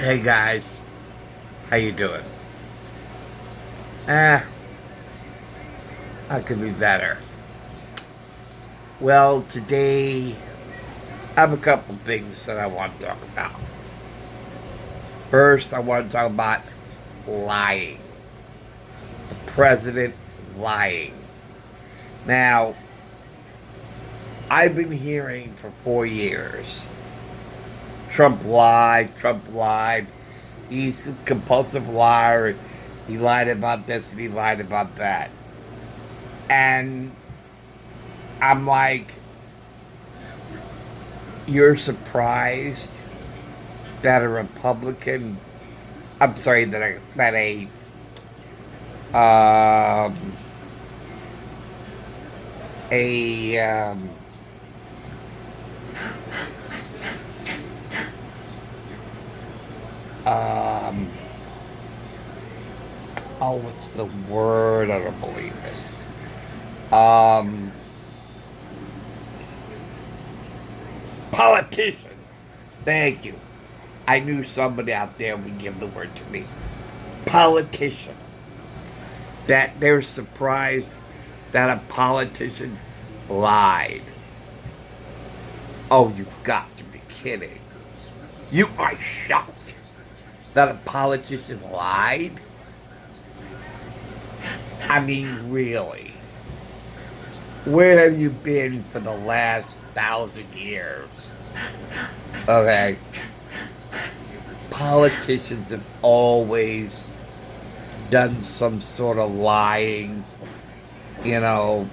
Hey guys, how you doing? Ah, I could be better. Well, today I have a couple things that I want to talk about. First, I want to talk about lying. The president lying. Now, I've been hearing for 4 years Trump lied, Trump lied. He's a compulsive liar. He lied about this and he lied about that. And I'm like, you're surprised that a Republican, I'm sorry, um, a, um, oh, what's the word? I don't believe this. Um, Politician. Thank you. I knew somebody out there would give the word to me. Politician. That they're surprised that a politician lied. Oh, you've got to be kidding. You are shocked that a politician lied? I mean, really. Where have you been for the last 1,000 years? Okay. Politicians have always done some sort of lying, you know.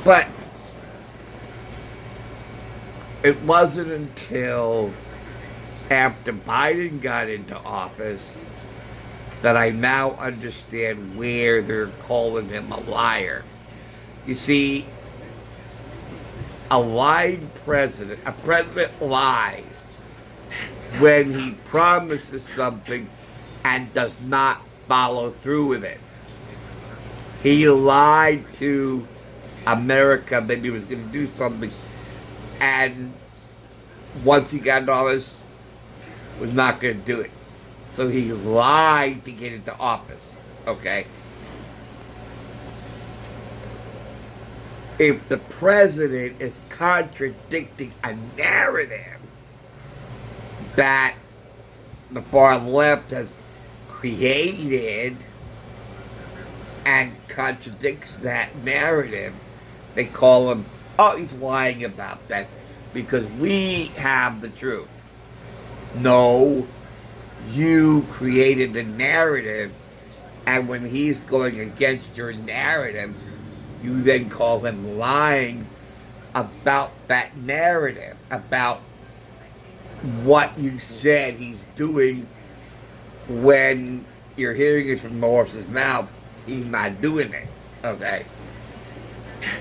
But it wasn't until after Biden got into office that I now understand where they're calling him a liar. You see, a president lies when he promises something and does not follow through with it. He lied to America that he was going to do something, and once he got in office, was not going to do it. So he lied to get into office. Okay? If the president is contradicting a narrative that the far left has created and contradicts that narrative, they call him, oh, he's lying about that because we have the truth. No, you created a narrative, and when he's going against your narrative, you then call him lying about that narrative, about what you said he's doing when you're hearing it from the horse's mouth. He's not doing it, okay?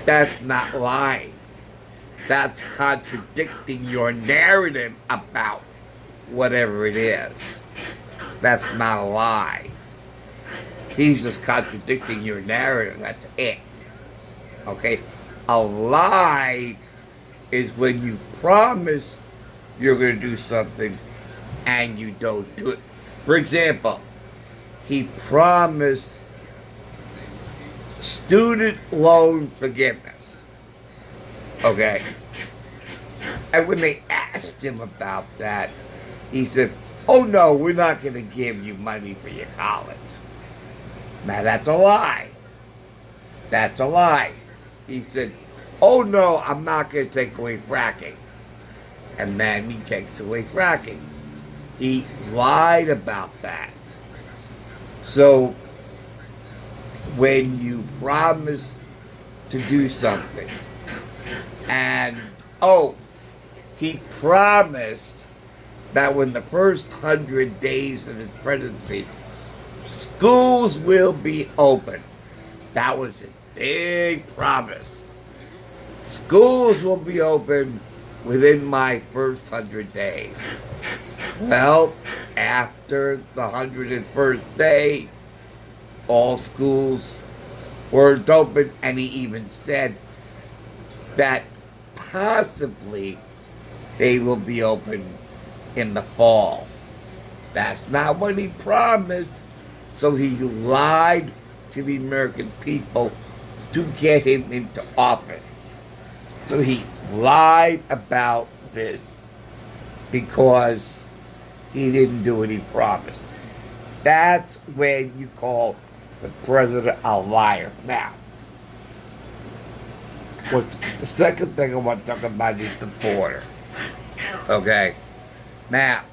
That's not lying. That's contradicting your narrative about whatever it is. That's not a lie. He's just contradicting your narrative. That's it. Okay? A lie is when you promise you're going to do something and you don't do it. For example, he promised student loan forgiveness. Okay? And when they asked him about that, he said, oh no, we're not going to give you money for your college. Now that's a lie. That's a lie. He said, oh no, I'm not going to take away fracking. And then he takes away fracking. He lied about that. So when you promise to do something and, oh, he promised that when the first 100 days of his presidency, schools will be open. That was his big promise. Schools will be open within my first 100 days. Well, after the 101st day, all schools weren't open, and he even said that possibly they will be open in the fall. That's not what he promised. So he lied to the American people to get him into office. So he lied about this because he didn't do what he promised. That's when you call the president a liar. Now, what's the second thing I want to talk about is the border. Okay? Now,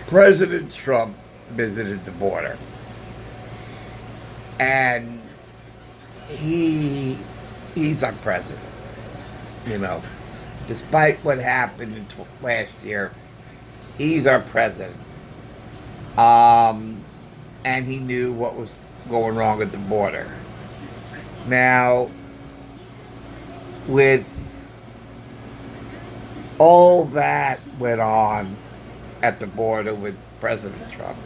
President Trump visited the border. And he's our president. You know, despite what happened last year, he's our president. And he knew what was going wrong at the border. Now, with all that went on at the border with President Trump,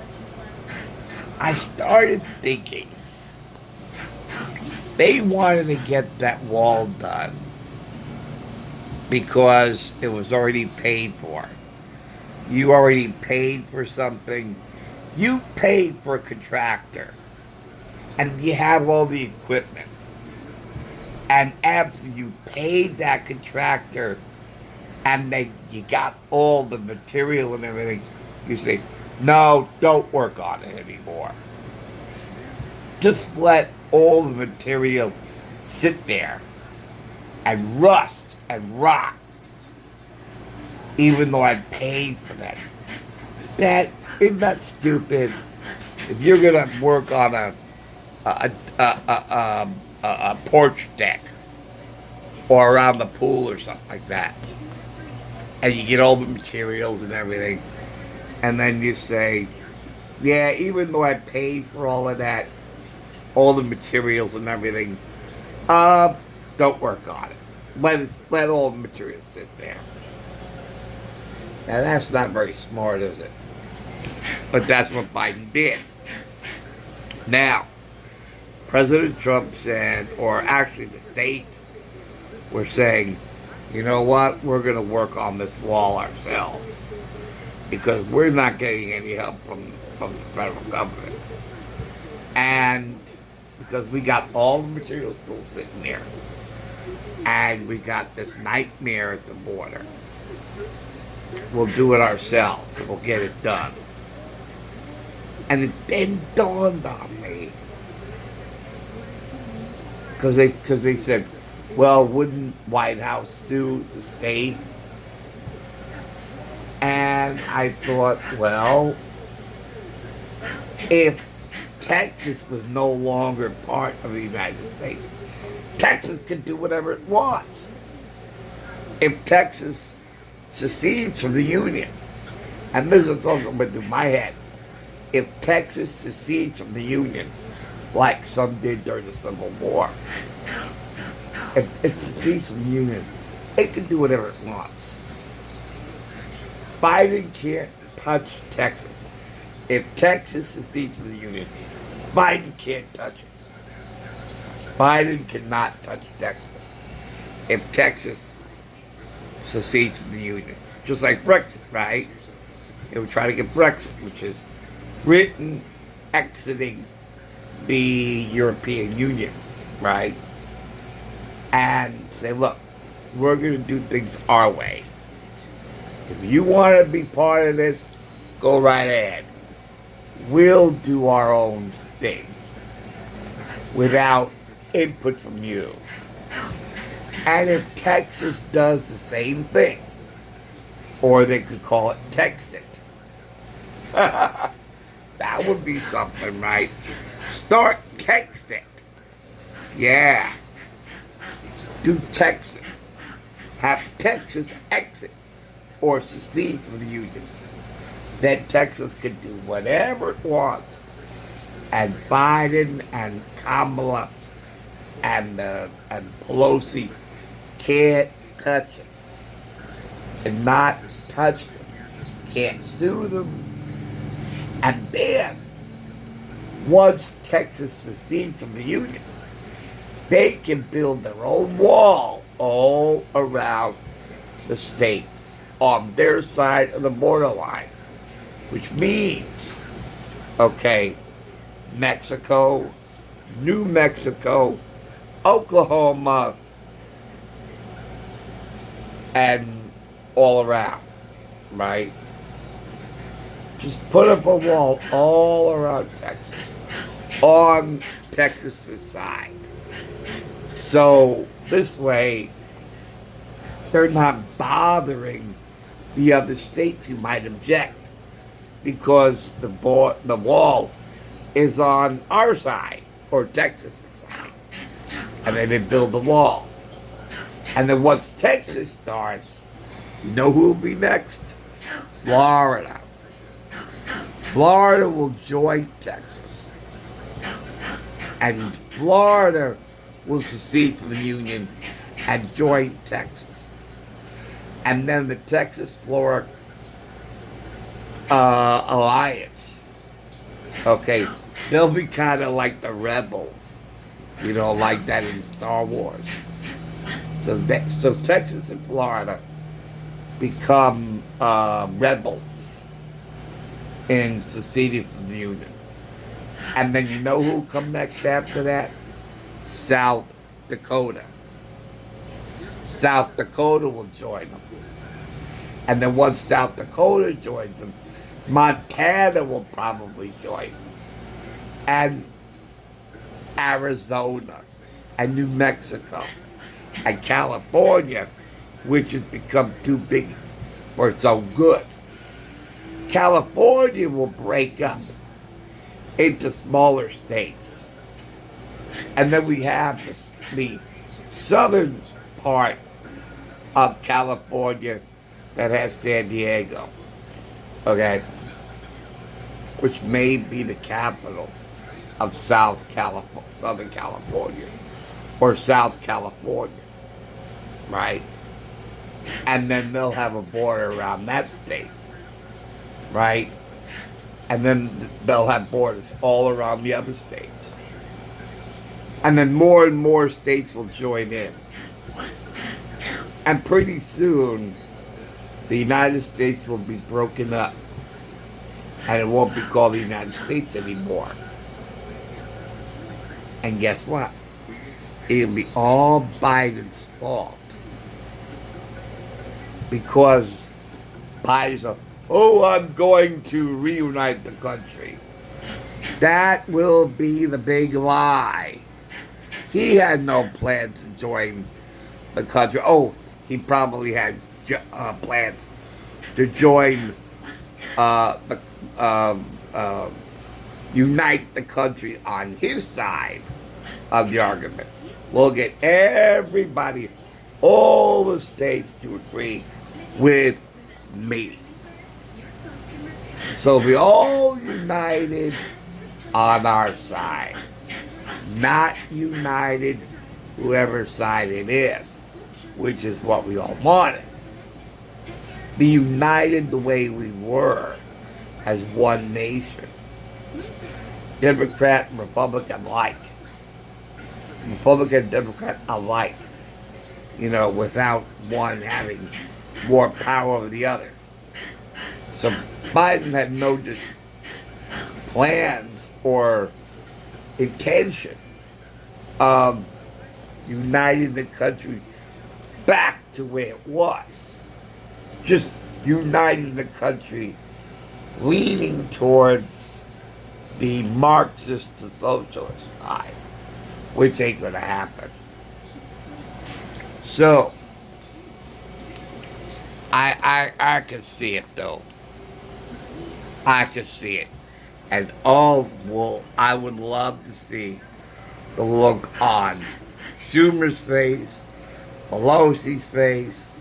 I started thinking they wanted to get that wall done because it was already paid for. You already paid for something. You paid for a contractor. And you have all the equipment. And after you paid that contractor and you got all the material and everything, you say, no, don't work on it anymore. Just let all the material sit there and rust and rot, even though I paid for that. Isn't that stupid? If you're gonna work on a porch deck or around the pool or something like that, and you get all the materials and everything, and then you say, yeah, even though I paid for all of that, all the materials and everything, don't work on it. Let all the materials sit there. Now that's not very smart, is it? But that's what Biden did. Now, President Trump said, or actually the states were saying, you know what, we're going to work on this wall ourselves because we're not getting any help from the federal government. And because we got all the materials still sitting there. And we got this nightmare at the border. We'll do it ourselves. We'll get it done. And it then dawned on me. Because they said, well, wouldn't White House sue the state? And I thought, well, if Texas was no longer part of the United States, Texas can do whatever it wants. If Texas secedes from the Union, and this is talking about through my head, if Texas secedes from the Union, like some did during the Civil War, if it secedes from the Union, it can do whatever it wants. Biden can't touch Texas. If Texas secedes from the Union, Biden can't touch it. Biden cannot touch Texas if Texas secedes from the Union. Just like Brexit, right? They would try to get Brexit, which is Britain exiting the European Union, right? And say, look, we're going to do things our way. If you want to be part of this, go right ahead. We'll do our own thing without input from you. And if Texas does the same thing, or they could call it Texit, that would be something, right? Start Texit. Yeah. Do Texas. Have Texas exit or secede from the Union. Then Texas can do whatever it wants. And Biden and Kamala and Pelosi can't touch it. And not touch them. Can't sue them. And then once Texas secedes from the Union, they can build their own wall all around the state on their side of the borderline, which means, okay, Mexico, New Mexico, Oklahoma, and all around, right? Just put up a wall all around Texas, on Texas's side. So this way, they're not bothering the other states who might object because the wall is on our side, or Texas' side. And then they build the wall. And then once Texas starts, you know who will be next? Florida. Florida will join Texas. And Florida will secede from the Union and join Texas. And then the Texas-Florida alliance, okay, they'll be kind of like the rebels, like that in Star Wars. So Texas and Florida become rebels in seceding from the Union. And then you know who'll come next after that? South Dakota. South Dakota will join them. And then once South Dakota joins them, Montana will probably join them. And Arizona, and New Mexico, and California, which has become too big or so good. California will break up into smaller states. And then we have the southern part of California that has San Diego, okay, which may be the capital of Southern California, or South California, right? And then they'll have a border around that state, right? And then they'll have borders all around the other states. And then more and more states will join in. And pretty soon, the United States will be broken up. And it won't be called the United States anymore. And guess what? It'll be all Biden's fault. Because Biden's like, I'm going to reunite the country. That will be the big lie. He had no plans to join the country. He probably had plans to join unite the country on his side of the argument. We'll get everybody, all the states to agree with me. So we all united on our side. Not united whoever side it is, which is what we all wanted. Be united the way we were as one nation. Democrat and Republican alike. Republican and Democrat alike. Without one having more power over the other. So Biden had no plans or intention of uniting the country back to where it was. Just uniting the country, leaning towards the Marxist to socialist side, which ain't going to happen. So, I can see it though. I can see it. And I would love to see the look on Schumer's face, Pelosi's face,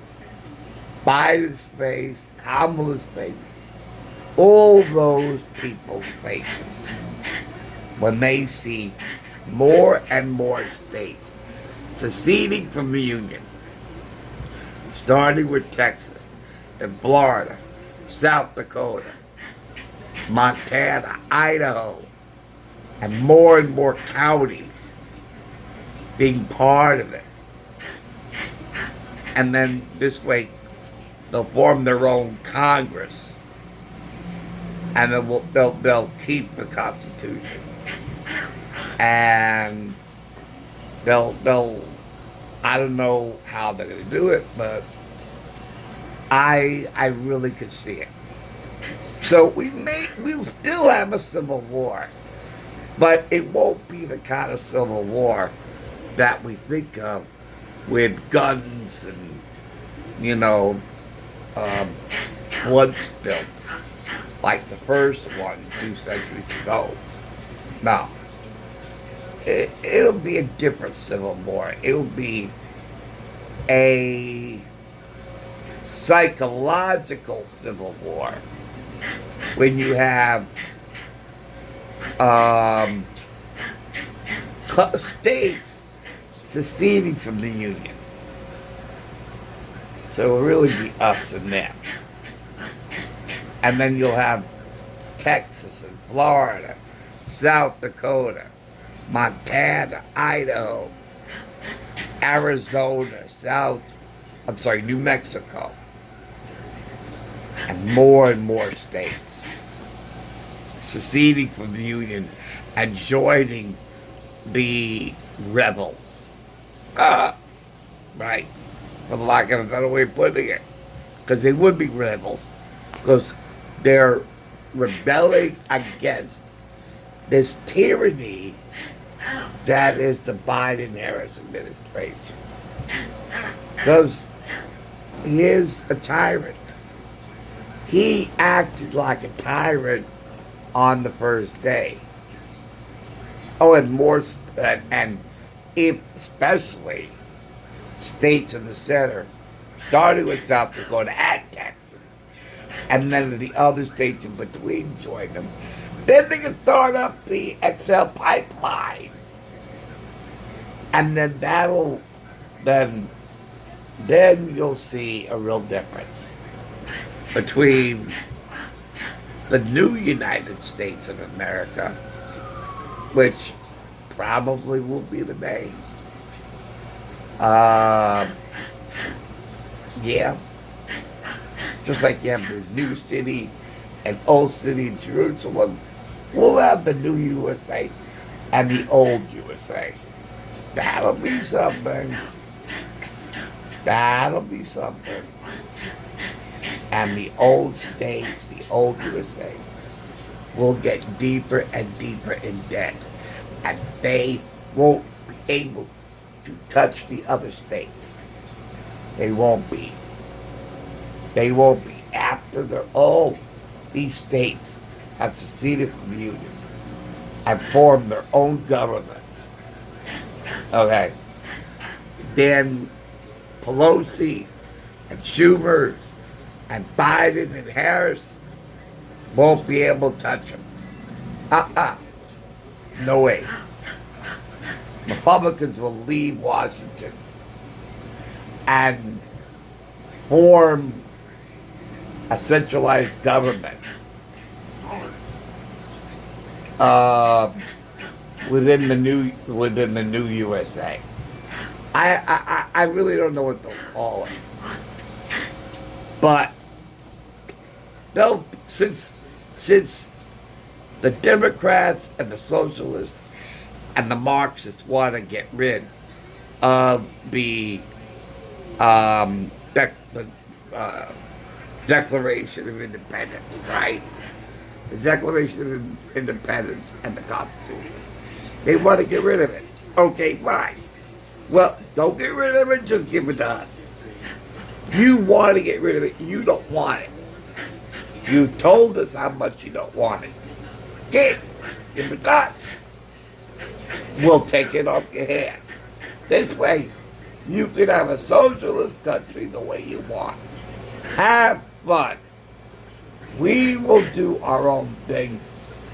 Biden's face, Kamala's face, all those people's faces when they see more and more states seceding from the Union, starting with Texas and Florida, South Dakota, Montana, Idaho, and more counties being part of it. And then this way they'll form their own Congress, and then they'll keep the Constitution, and they'll I don't know how they're gonna do it, but I really could see it. So we'll still have a civil war, but it won't be the kind of civil war that we think of with guns and, you know, blood spilled like the first one 2 centuries ago. No, it'll be a different civil war. It'll be a psychological civil war when you have states seceding from the Union. So it'll really be us and them. And then you'll have Texas and Florida, South Dakota, Montana, Idaho, Arizona, New Mexico, and more states seceding from the Union and joining the rebels. Right, for lack of a better way of putting it, because they would be rebels, because they're rebelling against this tyranny that is the Biden-Harris administration. Because he is a tyrant. He acted like a tyrant on the first day. Oh, and if especially states in the center, starting with South Dakota and Texas, and then the other states in between join them, then they can start up the XL pipeline, and then you'll see a real difference between the new United States of America, which probably will be the name. Yeah. Just like you have the new city and old city in Jerusalem, we'll have the new USA and the old USA. That'll be something. That'll be something. And the old states, the old USA, will get deeper and deeper in debt. And they won't be able to touch the other states. They won't be. They won't be. After these states have seceded from the Union and formed their own government, okay, then Pelosi and Schumer and Biden and Harris won't be able to touch them. No way. Republicans will leave Washington and form a centralized government within the new USA. I really don't know what they'll call it, but since the Democrats and the Socialists and the Marxists want to get rid of the Declaration of Independence, right? The Declaration of Independence and the Constitution. They want to get rid of it. Okay, fine. Well, don't get rid of it, just give it to us. You want to get rid of it, you don't want it. You told us how much you don't want it. Okay, give it to us. We'll take it off your hands. This way, you can have a socialist country the way you want. Have fun. We will do our own thing.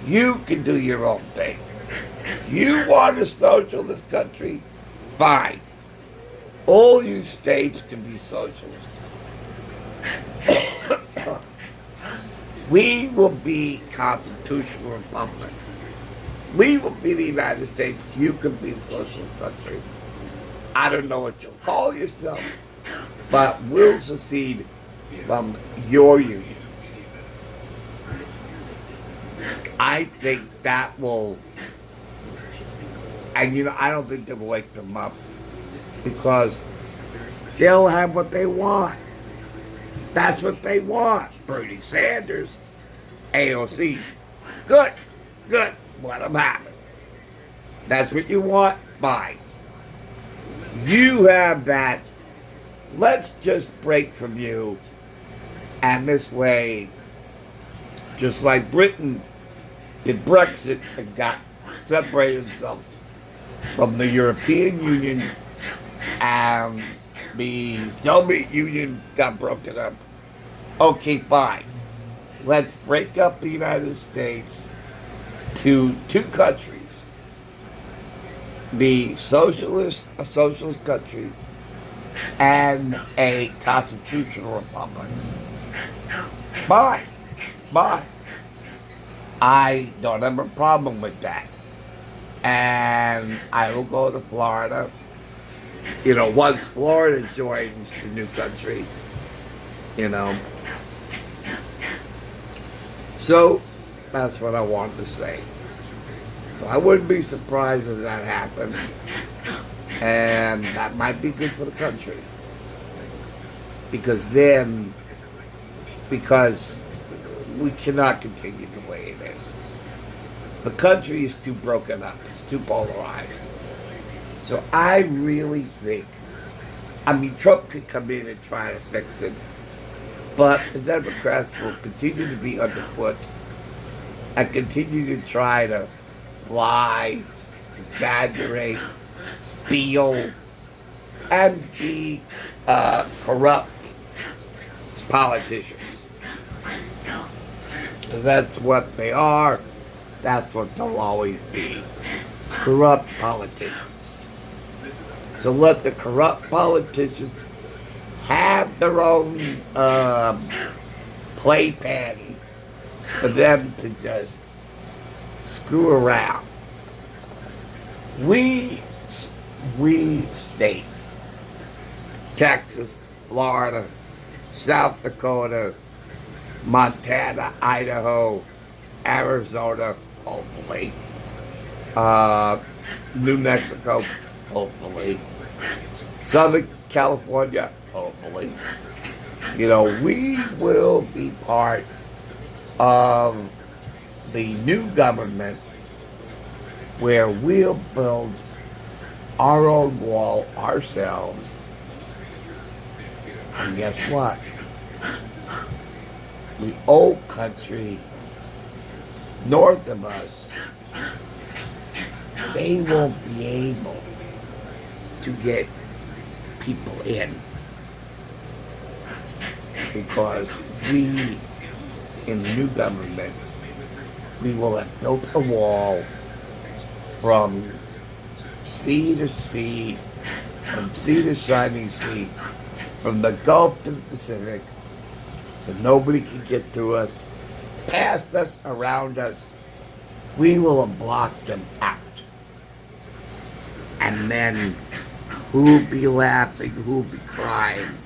You can do your own thing. You want a socialist country? Fine. All you states can be socialists. We will be constitutional republic. We will be the United States. You can be the socialist country. I don't know what you'll call yourself, but we'll secede from your union. I think that will, and I don't think they'll wake them up because they'll have what they want. That's what they want. Bernie Sanders, AOC, good, let them have it. That's what you want, fine. You have that. Let's just break from you, and this way, just like Britain did Brexit and got separated themselves from the European Union, and the Soviet Union got broken up. Okay, fine. Let's break up the United States to two countries. The socialist countries and a constitutional republic. Fine. I don't have a problem with that. And I will go to Florida. Once Florida joins the new country, So, that's what I wanted to say. So I wouldn't be surprised if that happened. And that might be good for the country. Because we cannot continue the way it is. The country is too broken up. It's too polarized. So I really think, Trump could come in and try to fix it. But the Democrats will continue to be underfoot and continue to try to lie, exaggerate, steal, and be corrupt politicians. That's what they are. That's what they'll always be. Corrupt politicians. So let the corrupt politicians have their own playpen for them to just screw around. We states, Texas, Florida, South Dakota, Montana, Idaho, Arizona, hopefully, New Mexico, hopefully, Southern California, hopefully. We will be part of the new government where we'll build our own wall ourselves. And guess what? The old country north of us, they won't be able to get people in because we, in the new government, we will have built a wall from sea to sea, from sea to shining sea, from the Gulf to the Pacific, so nobody can get through us, past us, around us. We will have blocked them out. And then who'll be laughing, who'll be crying.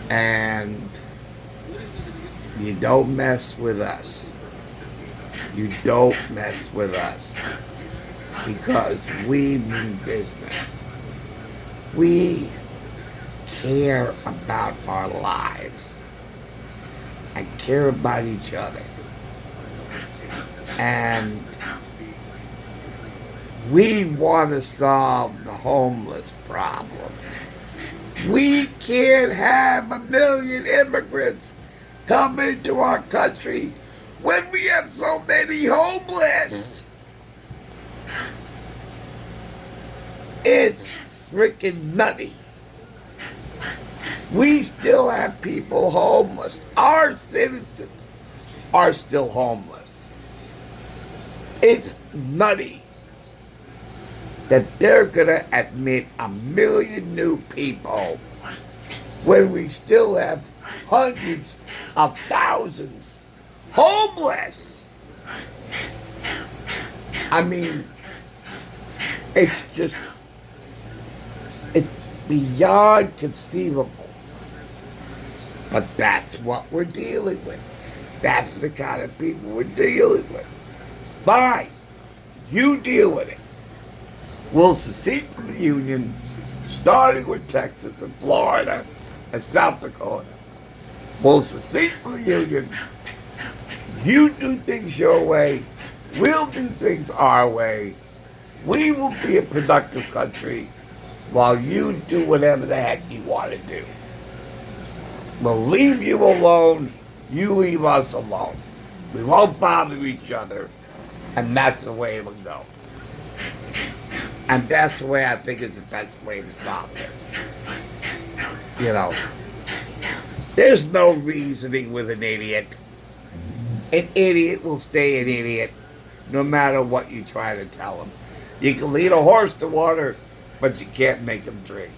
And you don't mess with us. You don't mess with us. Because we mean business. We care about our lives. And care about each other. And we want to solve the homeless problem. We can't have 1 million immigrants come into our country when we have so many homeless. It's freaking nutty. We still have people homeless. Our citizens are still homeless. It's nutty that they're going to admit 1 million new people when we still have hundreds of thousands homeless. I mean, it's just, it's beyond conceivable. But that's what we're dealing with. That's the kind of people we're dealing with. Fine. You deal with it. We'll secede from the Union, starting with Texas and Florida and South Dakota. We'll secede from the Union. You do things your way. We'll do things our way. We will be a productive country while you do whatever the heck you want to do. We'll leave you alone. You leave us alone. We won't bother each other. And that's the way it'll go. And that's the way I think is the best way to solve this. You know, there's no reasoning with an idiot. An idiot will stay an idiot no matter what you try to tell him. You can lead a horse to water, but you can't make him drink.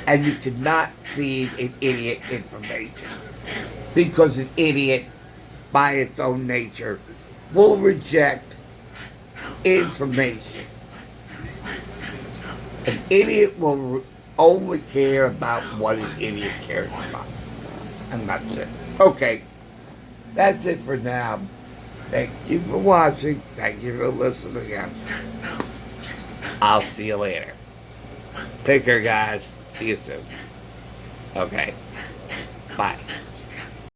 And you cannot feed an idiot information. Because an idiot, by its own nature, will reject information. An idiot will only care about what an idiot cares about. And that's it. Okay. That's it for now. Thank you for watching. Thank you for listening again. I'll see you later. Take care, guys. See you soon. Okay. Bye.